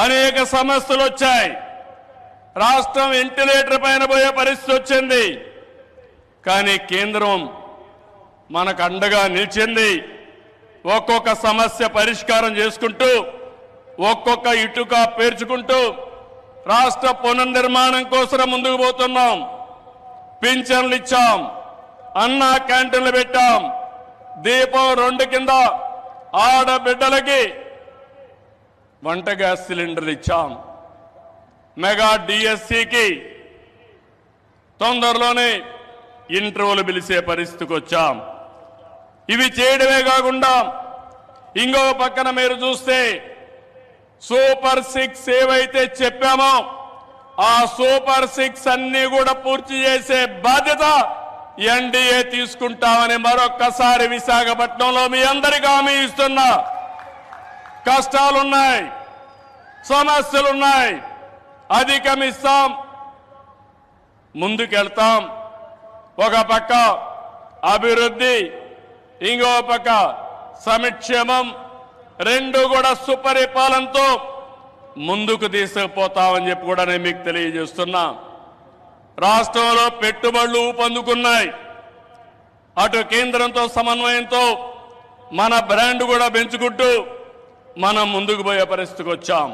అనేక సమస్యలు వచ్చాయి. రాష్ట్రం వెంటిలేటర్ పైన పోయే పరిస్థితి వచ్చింది. కానీ కేంద్రం మనకు అండగా నిలిచింది. ఒక్కొక్క సమస్య పరిష్కారం చేసుకుంటూ, ఒక్కొక్క ఇటుక పేర్చుకుంటూ రాష్ట్ర పునర్నిర్మాణం కోసం ముందుకు పోతున్నాం. పింఛన్లు ఇచ్చాం, అన్నా క్యాంటీన్లు పెట్టాం, దీపం 2 కింద ఆడబిడ్డలకి వంట గ్యాస్ సిలిండర్లు ఇచ్చాం, మెగా డిఎస్సికి తొందరలోనే ఇంటర్వ్యూలు పిలిచే పరిస్థితికి వచ్చాం. ఇవి చేయడమే కాకుండా ఇంకో పక్కన మీరు చూస్తే సూపర్ 6 ఏవైతే చెప్పామో ఆ సూపర్ 6 అన్ని కూడా పూర్తి చేసే బాధ్యత ఎన్డీఏ తీసుకుంటామని మరొక్కసారి విశాఖపట్నంలో మీ అందరికీ హామీ ఇస్తున్నా. కష్టాలున్నాయి, సమస్యలున్నాయి, అధిగమిస్తాం, ముందుకెళ్తాం. ఒక పక్క అభివృద్ధి, ఇంకో పక్క సంక్షేమం, రెండు కూడా సుపరిపాలనతో ముందుకు తీసుకుపోతామని చెప్పి కూడా నేను మీకు తెలియజేస్తున్నా. రాష్ట్రంలో పెట్టుబడులు ఊపందుకున్నాయి. అటు కేంద్రంతో సమన్వయంతో మన బ్రాండ్ కూడా పెంచుకుంటూ మనం ముందుకు పోయే పరిస్థితికి వచ్చాం.